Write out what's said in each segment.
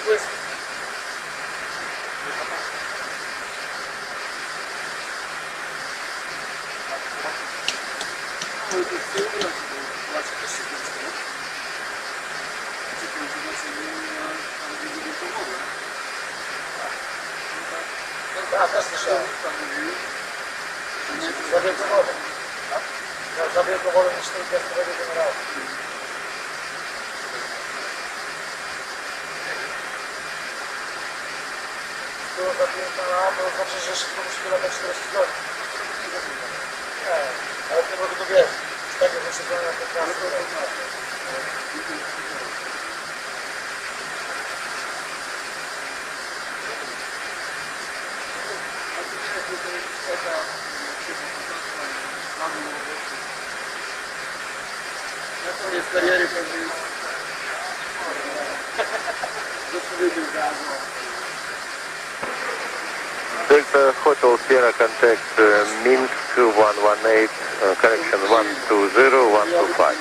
błysk. No to jest tył, właśnie też się kończy. Czy kończy znaczenie, tam gdzie będzie pomogę. Tak, też słyszałem. Tam mówił, że nie Za wielką wodę. Za wielką wodę niż tej gwiazdowego generała. Było za piękna, to znaczy, że szybko musi latać 40 godzin. Nie, ale nie mogę to wiesz. Z tego wyszedłem na ten czas. Na koniec kariery pewnie już do człowieka zdarza. Delta Hotel Sierra contact Minsk 118, connection 120, 125.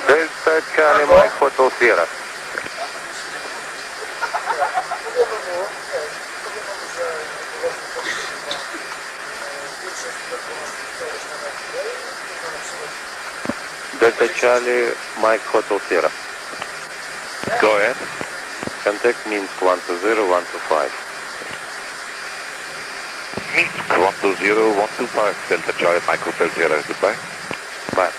Delta Charlie Mike Hotel Sierra. Delta Charlie Mike Hotel Sierra. Go ahead. Contact Minsk 120, 125. Minsk 120, 125. Delta Charlie Mike Hotel Sierra. Goodbye. Bye.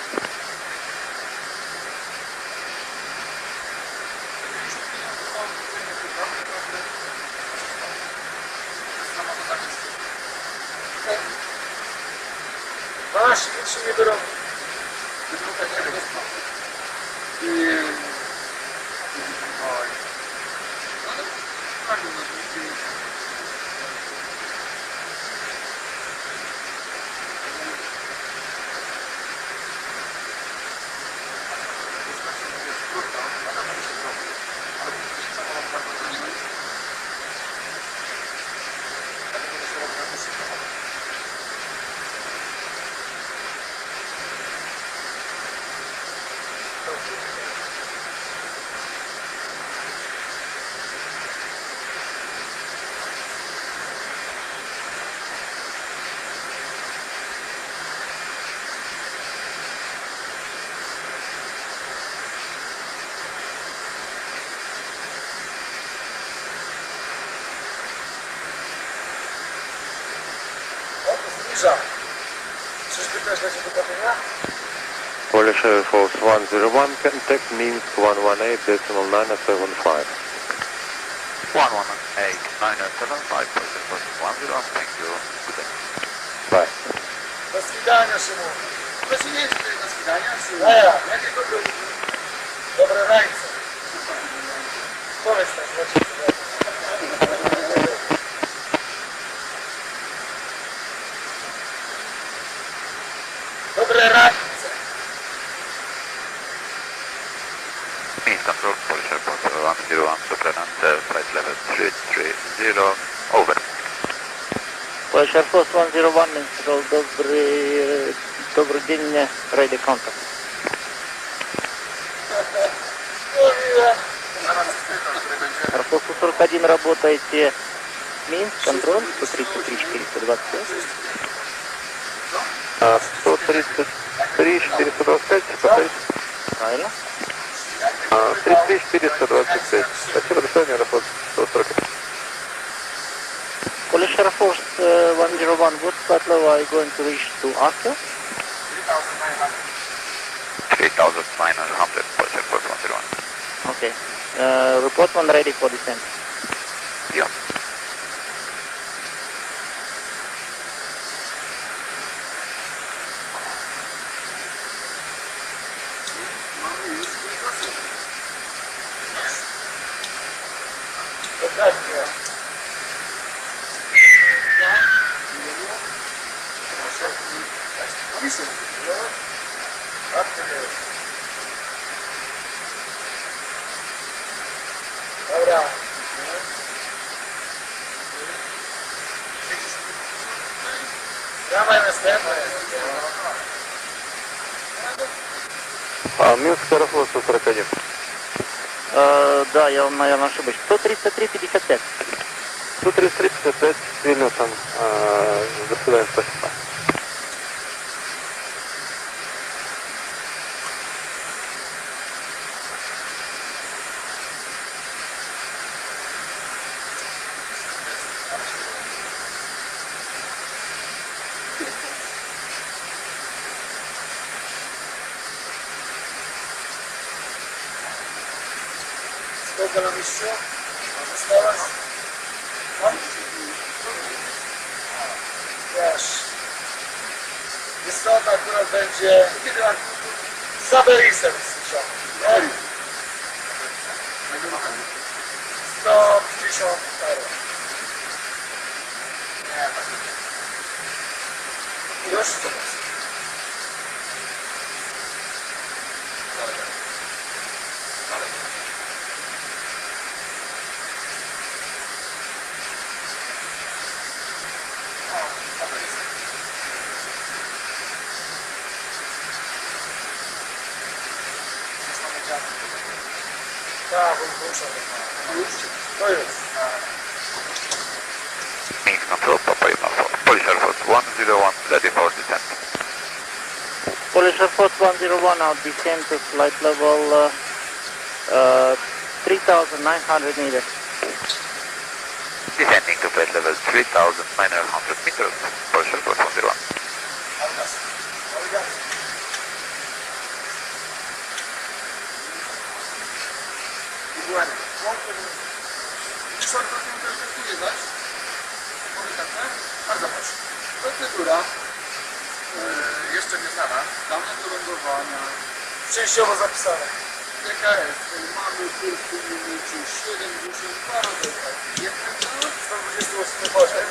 Masz, nic się nie wyrobi. Zbliża. Czyżby też leci do Katynia? Polish Air Force 101, contact Minsk 118.975. 118.975, thank you. Good day. Bye. Do swidania się mówi. Bez nie jest tutaj na skidania, czy... Jakiego drugi? Dobre rajce. Powiedz tak, znaczy. Dobre rajce. Minsk control, Polish Air Force 101, Superant, flight level 330, over. Polish Air Force 101, Minsk Control, добрый день, ready contact. Mówiłem. Air Force 141 работаете, Минск, контроль, 133, 425. 133, 425, повторите. Правильно. 33, 425. Спасибо, до свидания, аэрофлот 140. Polish Air Force 101, what flight level are you going to reach to Austria? 3,900, Polish Air Force 101. Okay. Report one ready for descent. Yeah. Dokładnie. Dobra. Dawaj następne. Минск Аэрофлот 141. Да, я, наверное, ошибаюсь. 133-55. 133-55 Вильнюсон. До свидания, спасибо. Сколько нам еще осталось? Wysoko akurat będzie za Berisem słyszałem. 150 euro. Już co? Tak, muszę. To jest. Minsk Control, Papa Lima 4. Polish Air Force 101, ready for descent. Polish Air Force 101, out descent to flight level 3,900 meters. Descending to flight level 3,900 meters. Polish Air Force 101. Czwartotnie interpretuje zaś. Mogę tak, tak? A zobacz. Procedura jeszcze nie znana. Dane do lądowania. Częściowo zapisane. DKS. Mamy kurs w minucie 72 rotacji. 128 poziom.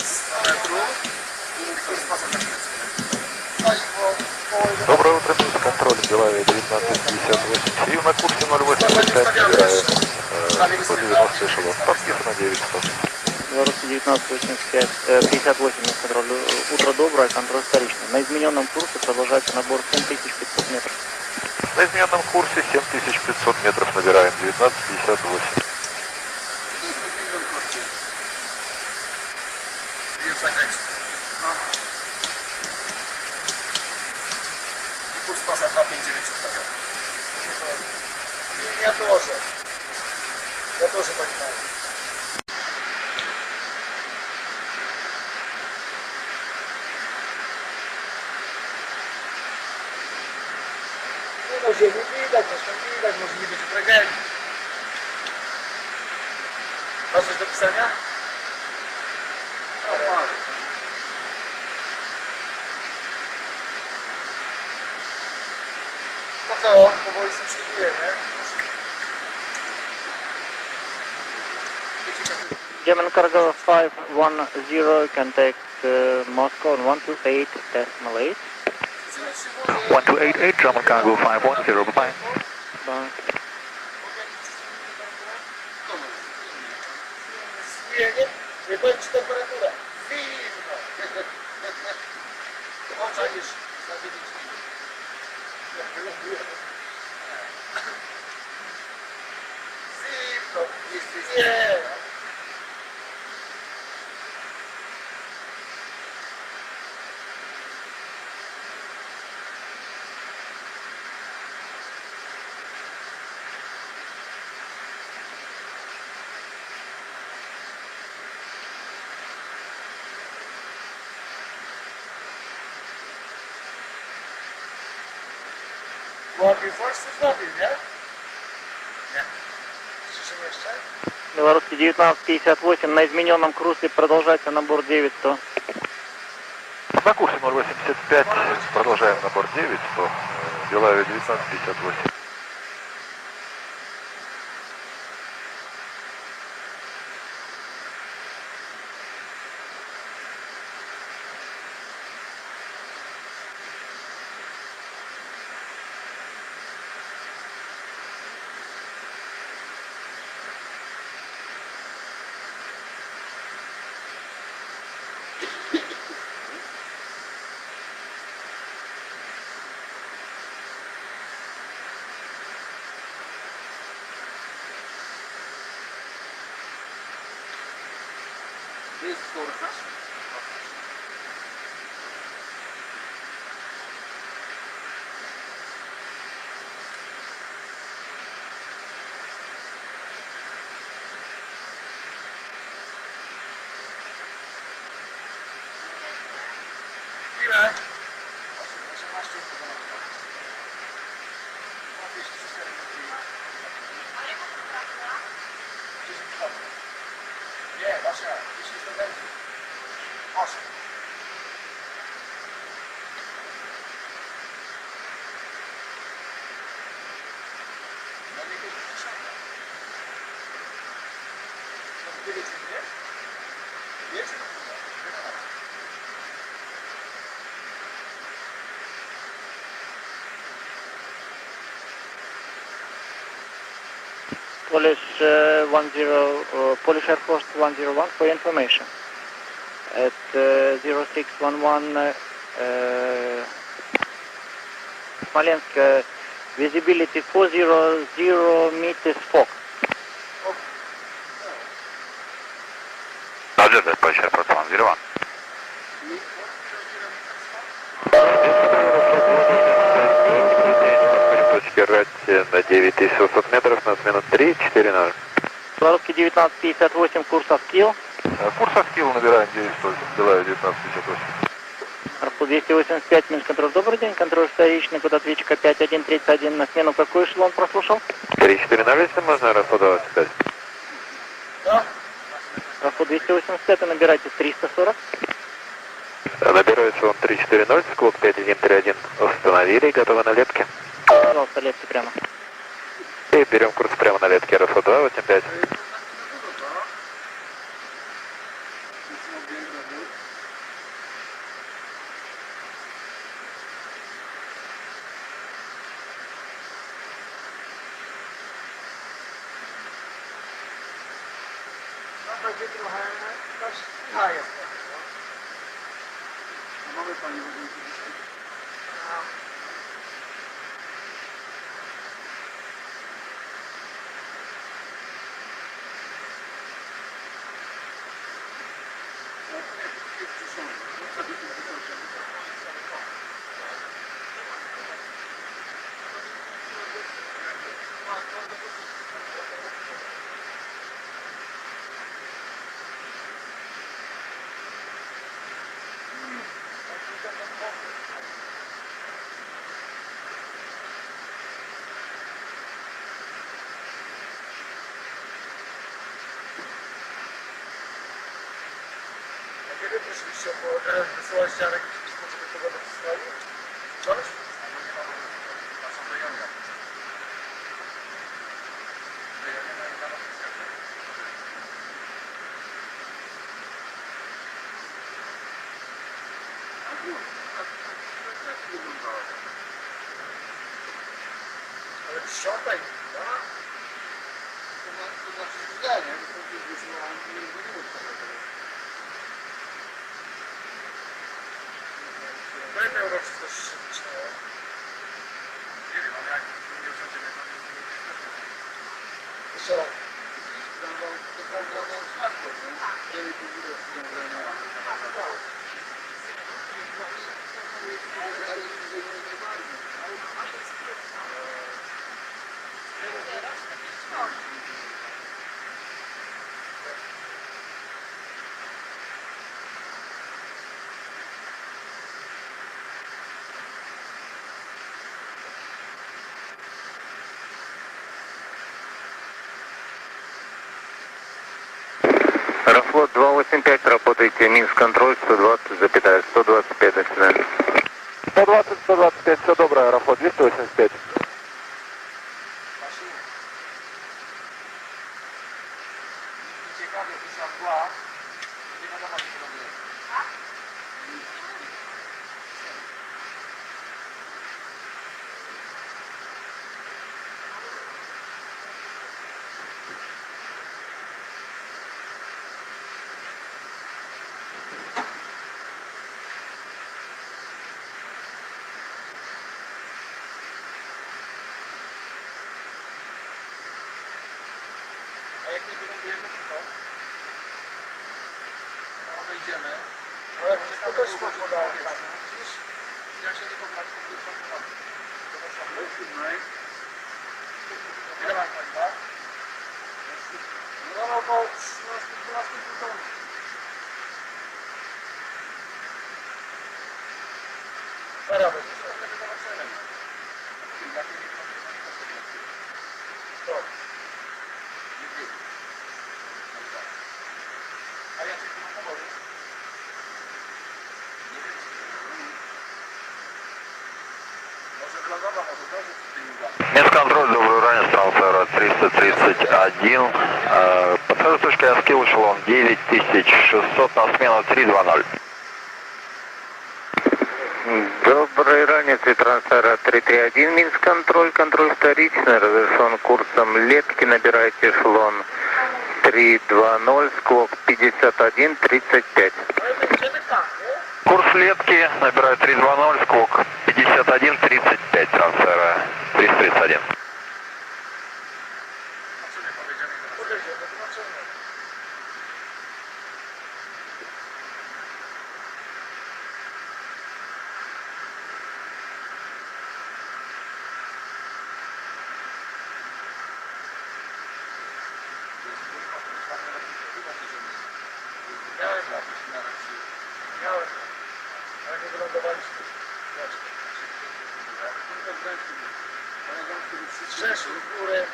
100 metrów. Kurs pasa zakręcony. Paliwo. Доброе утро, Минск контроль, Белавия 1958. Сию на курсе 085, набираю по 90 эшелон. Подписано 900. Беларусь 1985, 58 на контроль. Утро доброе, контроль вторичный. На измененном курсе продолжается набор 7500 метров. На измененном курсе 7500 метров набираем, 1958. Jest zakręcony. Kurs pasa 259 ustawiony. Ja тоже. Я тоже понимаю. Nie no, ziemi widać, zresztą widać, może nie być tragedii. Masz coś do pisania? No to, powoli subskrybuje, nie? German cargo 510 can take Moscow on 128.8. 1288, German Cargo 510, bye-bye. Zwijenie, nie będzie temperatura. Zimno. Ocenisz za 9 minut. Zimno. Nie. Ładnie coś zrobił, nie? Nie. Słyszymy jeszcze? Белорусский 1958 на измененном курсе продолжается набор 900. На курсе 085, продолжаем набор 900, Белавия 1958. forces. Ile? 18 Nie, Basia, 10 do będzie. 8. No nie będzie przyszedł. No ty wiecie, nie? Wiecie, no to Polish Polish Air Force 101 for information. At 0611 Smolensk, visibility 400 meters fog. Roger that, Polish Air Force 101. Подскирать на 9800 метров на смену 340. Белорусский 1958, курс Аскил. Курс Аскил набираем 900, Белая 1958. Арпу 285, Минск, контроль, добрый день, контроль вторичный, код ответчика 5131, на смену какой эшелон прослушал? 340, если можно, расходовать сказать. Да? Арпу 285, набирайте 340. Набирается он 340, склад 5131 установили, готовы на летке. Пожалуйста, летите прямо. И берем курс прямо на летке РФ-2, 85. No będzie trochę na jest. mamy Pani w ogóle dzisiaj? Kiedy prosiliście o wysyłać ziarek i pismo, żeby pogodę przysłali? Coś? Ale 10, no? To znaczy źle, nie? Bo to już nie było tego. Kolejne uroczystość się zaczynają. Nie wiem, ale jak nie wsadzimy, to nie Jeszcze raz. Аэрофлот 285, работайте, Минск контроль 120, запятая, 125 до свидания. 120, все доброе, Аэрофлот 285. ciekawie pisał mgła, nie wiadomo co to robię. A jak nie wylądujemy, to co? wejdziemy. Ale to też podałem. Ja się nie popatrzę, to jest samochód. Zobaczamy. Ile mam paliwa? No około 13-12 ton. Teraz będzie. A ja cię tu mam pomogę. Może wylądowa, może też z tymi uda. Минсконтроль, добрый ранец, трансфера 331. Пассажир точка Оскил, эшелон 9600 на смену 320. Добрый ранец и трансфера 331. Минсконтроль, контроль вторичный, разрешен курсом Летки, набирайте эшелон 320, склок 5135. Курс Летки, набираю 320, склок 5135, трансфера 331. Miałem, ale nie wylądowaliśmy. Rzeszów, górę.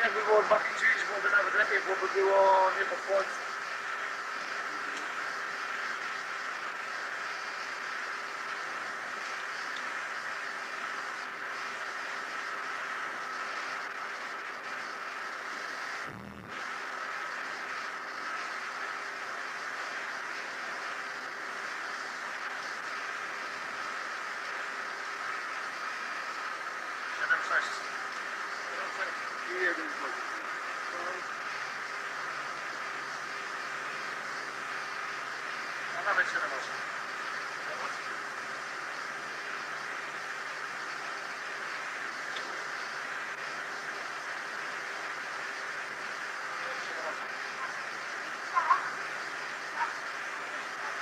Jakby było 2,5, byłoby nawet lepiej, byłoby było nie pod słońcem. I jeden zgodny. A nawet 7-8.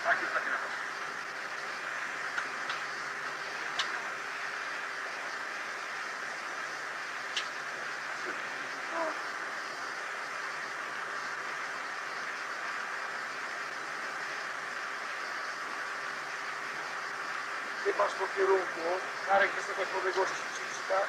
Tak jest taki napad. Ty masz po kierunku, Marek wysokość podległości ci czytać.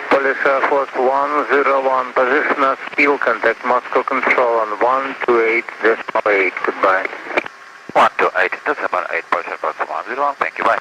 Polish Air Force 101, position as spill, contact Moscow Control on 128.8, goodbye. 128.8, Polish Air Force 101, thank you, bye.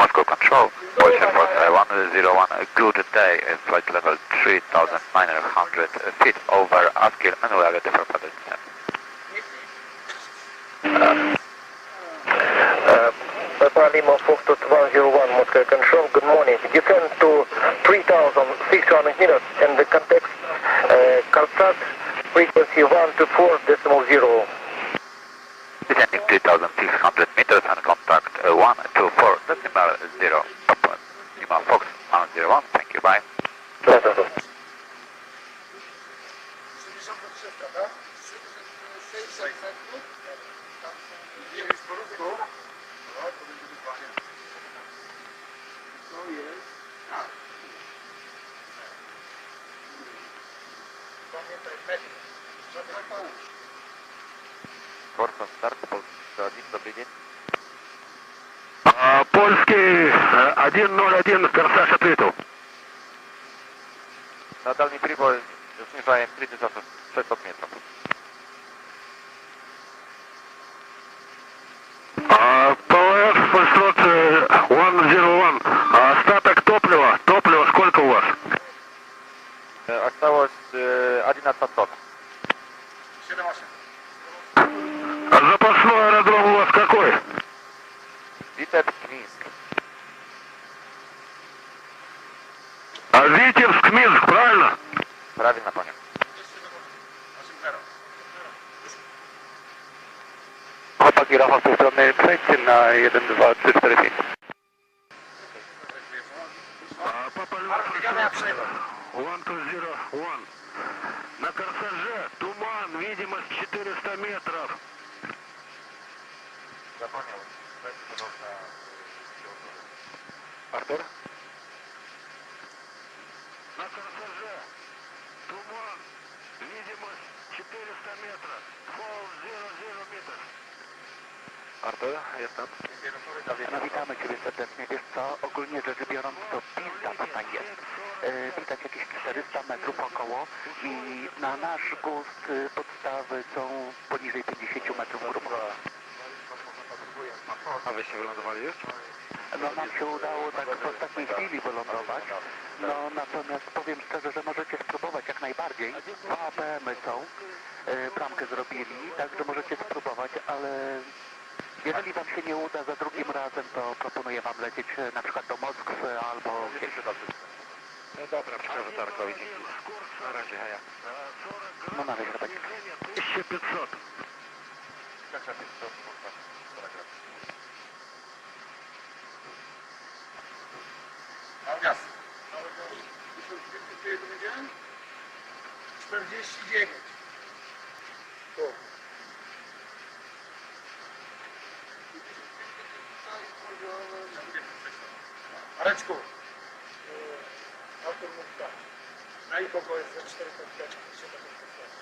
Moscow Control, Polish Air Force 101, a good day, flight level 3,900 feet over Askil, and we are ready for further descent. Papa Lima Foxtrot 101, Moscow Control, good morning. Descend to 3,600 meters and the contact Kalsat frequency 124.0. Descending 2,600 meters and contact 124.0. Papa Lima Fox 101, thank you, bye. 63, tak? 600 metrów. po rusku. No, to będzie wyzwanie. To jest... Tak. Pamiętaj, metr. Żadnych pałów. Forza start, Polski dobiegnie. Польский 101, Корсаж ответил. Nadal mi Tribol, zniżają 3600 metrów. ПВС Фольстрот 101. Остаток топлива. Топлива сколько у вас? Осталось 11 тонн. 7-8. Запасной аэродром у вас какой? Witebsk, Minsk. Витебск, Минск, правильно? Правильно понял. 8-0. Chłopaki, Rafał z tej strony, przejdźcie na 1, 2, 3, 4, 5. Biegamy, ja przejdę. 1201. На Корсаже туман, видимость 400 метров. Zapomniał. Artur? На Корсаже туман, видимость 400 метров. 1200 метров. Artur, jestem. No witamy Ciebie serdecznie. Wiesz co, ogólnie rzecz biorąc to pizda tutaj jest. Widać jakieś 400 metrów około i na nasz gust podstawy są poniżej 50 metrów grubo. A wyście wylądowali już? No nam się udało tak w ostatniej chwili wylądować. No natomiast powiem szczerze, że możecie spróbować jak najbardziej. 2 APM-y są. Bramkę zrobili, także możecie spróbować, ale jeżeli Wam się nie uda za drugim razem, to proponuję Wam lecieć na przykład do Moskwy albo gdzieś. No dobra, przekażę Tarkowi. Na razie, heja. No na razie, Rebeka. 1500. Mały gaz. Ile to będzie? 49. Tu. Mareczku, autor mówi tak. Na IPOGO jest za 405 metrów podstawy.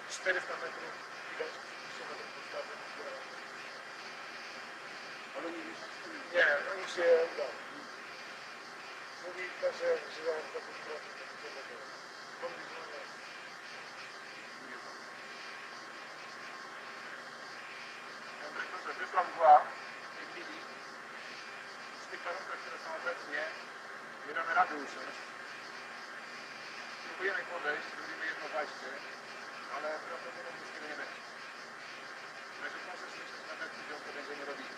400 metrów widać 50 metrów podstawy. Ale nie wiesz. Nie, oni się udało. Mówi, że żyją w takim kroku, to nie było. Mówi, że nie. Że wypraw była w tej chwili w tych warunkach, które są obecnie, nie damy rady usiąść. Próbujemy podejść, robimy jedno wejście, ale prawdopodobnie nic tego nie będzie. Także proszę myśleć na decyzją, co będziemy robili.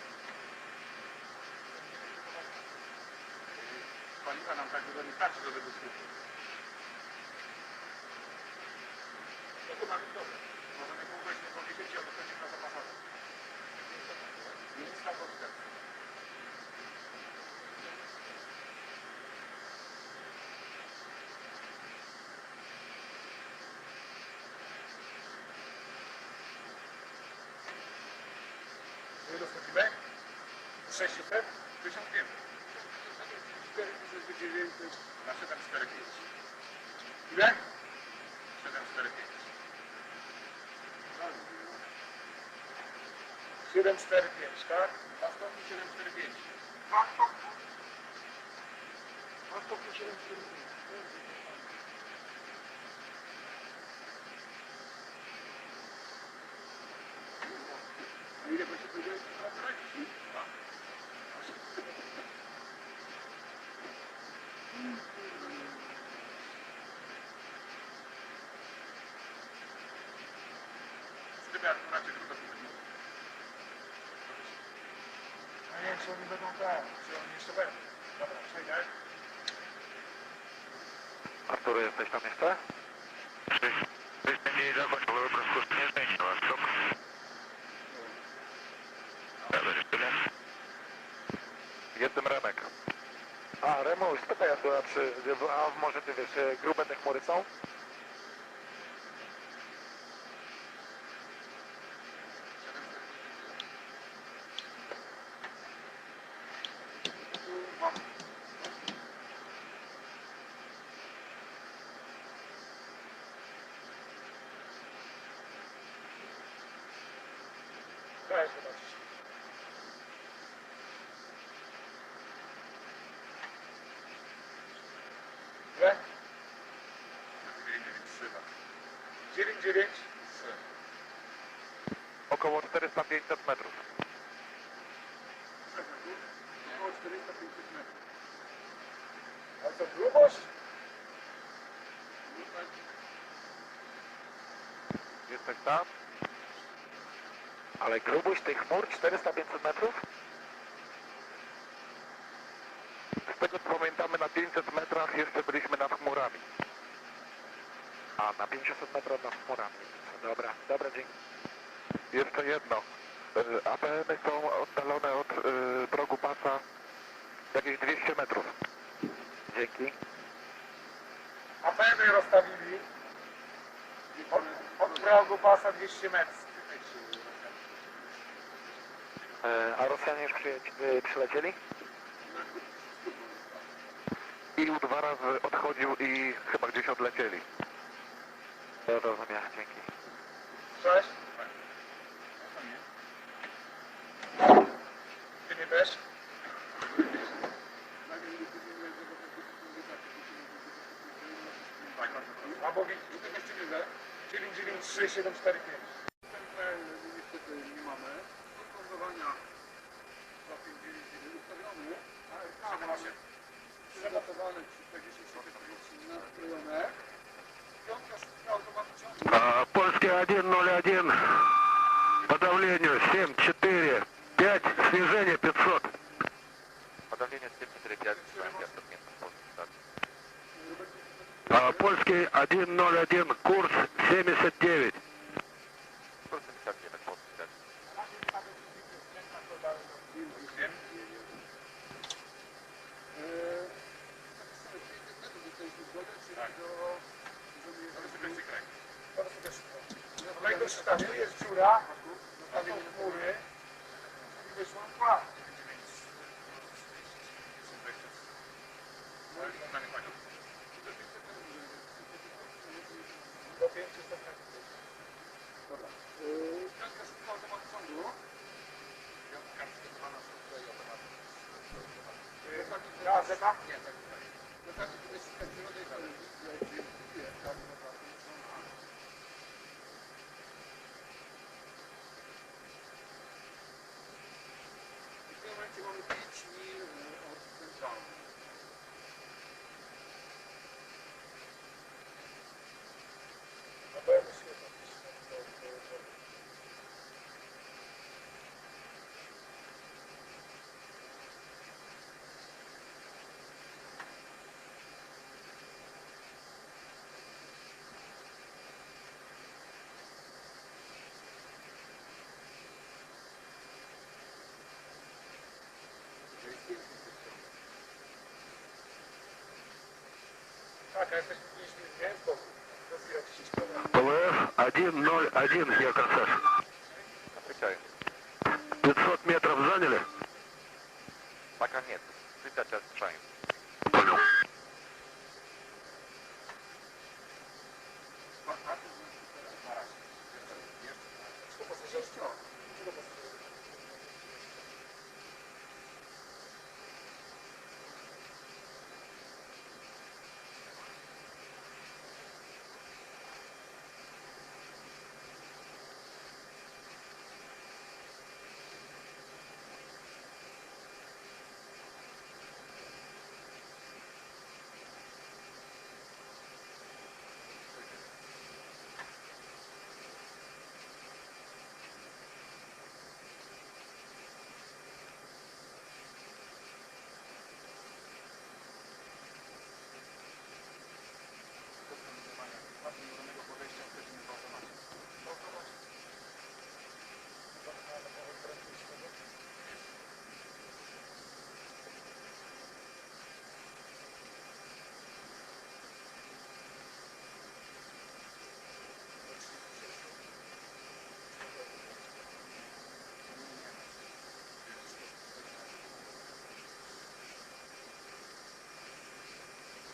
Paliwa nam tak dużo nie starczy, żeby do skutku. No to mamy problem. Możemy pół godziny powiedzieć i odchodzić na zapasowe. Ministra Polska. Ile wchodzimy? 600? 1500. 4900 na 745. Ile? 745. 745, tak? 2 stopni 745. 2 stopnie 745. A ile będzie powiedziałeś? Z tym jak raczej trudno powiedzieć. No nie wiem, czy oni będą tam, czy oni jeszcze będą. Dobra, przejdę. Arturu, jesteś tam jeszcze? Jestem Remek. A, Remo, spytaj Artura, a może ty wiesz, grube te chmury są? Daj zobaczyć. Ile? 9,9. Około 400-500 metrów. Około 400-500 metrów. A co, grubość? No tak, Jesteś tam? Ale grubość tych chmur 400-500 metrów? Z tego co pamiętamy, na 500 metrach jeszcze byliśmy nad chmurami. A, na 500 metrów nad chmurami. Dobra, dobra, dzięki. Jeszcze jedno. APM-y są oddalone od progu pasa jakieś 200 metrów. Dzięki. APM-y rozstawili od progu pasa 200 metrów. A Rosjanie już przylecieli? Ilu 2 razy odchodził i chyba gdzieś odlecieli. Rozumiem, dzięki. Cześć. Ty nie wiesz? Albo widzisz, 993 745. niestety nie mamy. Rozpoznawania za 5,9 ustawiony. Przygotowane 340 nastrojone. Piątka szybka automatyczna. Польский 101, по давлению 7,4, 5, снижение 500. Подавление 7,4,5, я подметно полностью. Польский 101, курс 79. Курс 79, полностью. W najgorszym stanie jest dziura, zostawił chmury i wyszła mgła. Do 500 metrów. Dobra. Piątka szybka automatyczna. Piątka przygotowana szybka i automatyczna. A, zeta? Nie, tak tutaj. Zostanie tutaj szybka środek, ale jest tak automatyczna. W tym momencie mamy 5 mil od centralnej. No bo ja myślę, że tak, a jesteśmy nie z boku. Rozwijać się szkoda. ПВФ 101, я Корсаж. Отвечаю. 500 метров заняли? Пока нет. 35 шаем. Понял. Что пассажирского? Что пассажирского?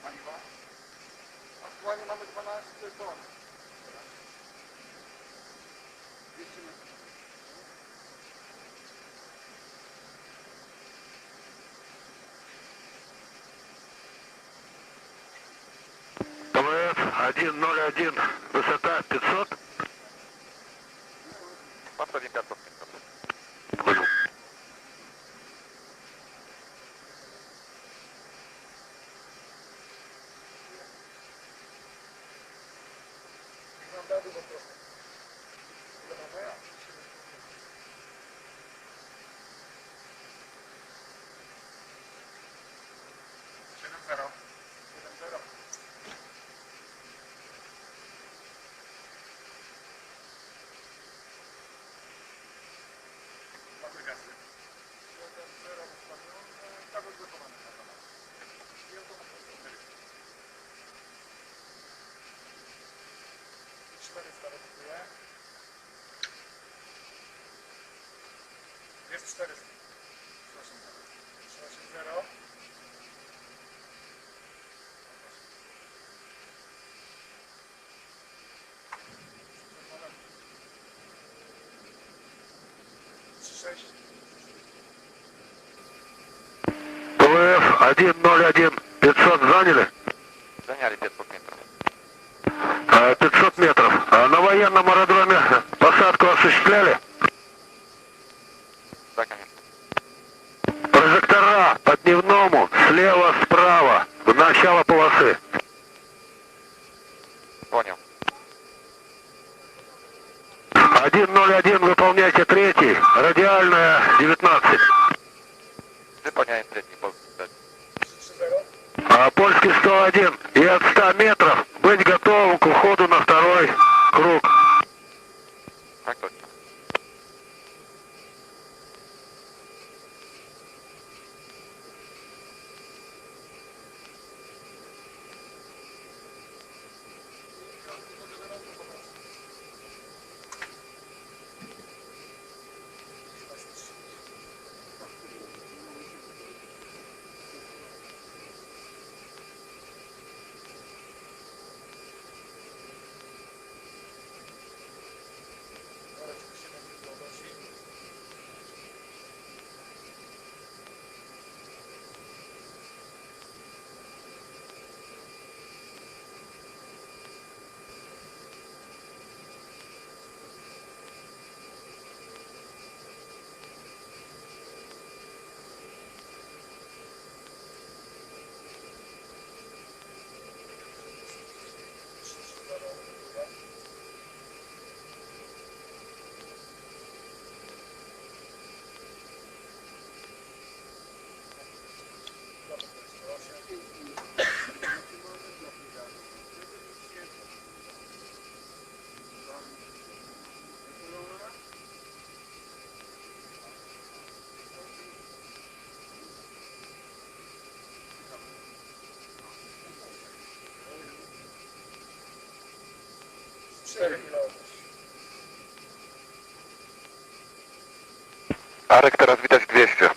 paliwa. Aktualnie mamy 12 ton. 200 metrów. ПВФ 101, высота 500. Подходим 500 метров. Понял. Wygląda po prostu. Ile mamy? 7-0. 7-0. Mamy gazy. 7-0 ustawione. Tak odblokowane. I automatycznie. 400 redukuje. Jest 400. 380. ПВФ 101, 500 заняли? Заняли 500 метров. 500 метров. На военном аэродроме посадку осуществляли? Да, конечно. Прожектора по дневному, слева, справа, в начало полосы. Понял. 101, выполняйте третий, радиальная 19. Выполняем третий полк. Польский 101 и от 100 метров быть готовым к уходу на второй круг. Так точно. Arek, teraz widać 200.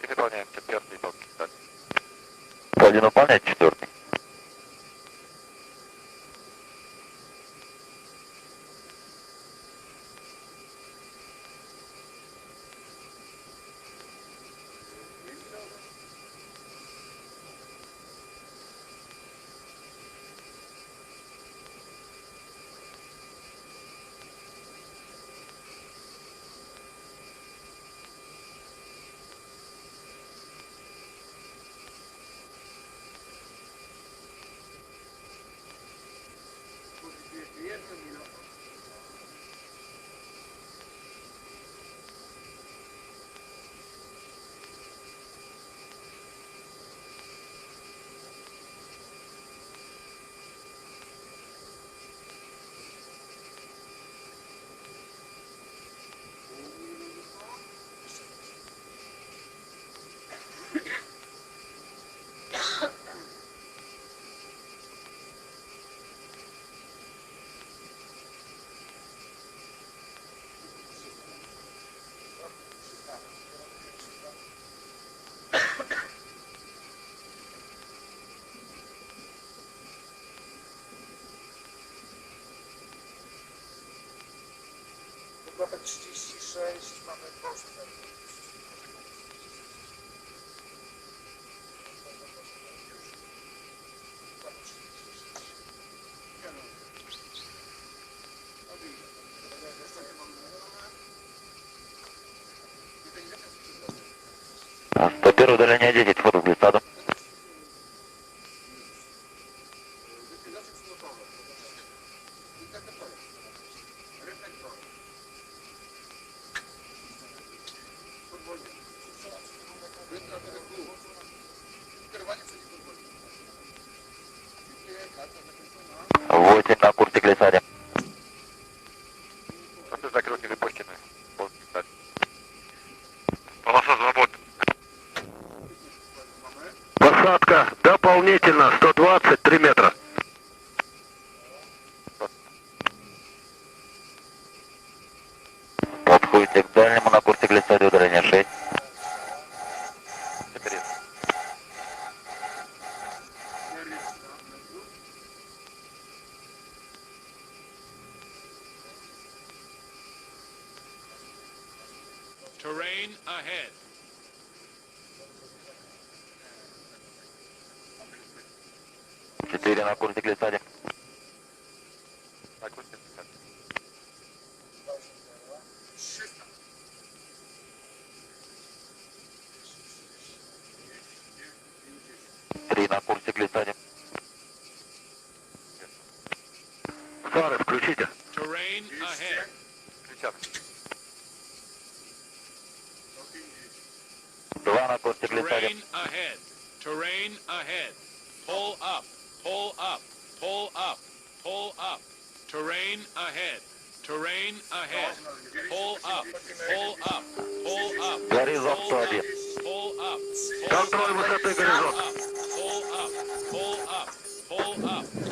I wypełniałem czwarty polk. Powinien wypełniać czwarty. Kotek 36, mamy postęp. Стопер удаление 10, вход в глиссаду. Восемь на курсе глиссаде. Закрыл невыпущенный. Полоса свободна. Посадка дополнительно 123 метра. Подходите к дальнему на курсе глиссаде, удаление 6. Terrain ahead. Четыре на курсе глиссаде. На курсе глиссаде. 3 на курсе глиссаде. Фары включите. Terrain ahead. Кричат. 2 на курсе глиссаде. Terrain ahead. Terrain ahead. Pull up. Pull up. Pull up. Pull up. Terrain ahead. Terrain ahead. Pull up. Pull up. Pull up. Горизонт 101. Pull up. Контроль высоты горизонт. Pull up. Pull up. Pull up. Pull up.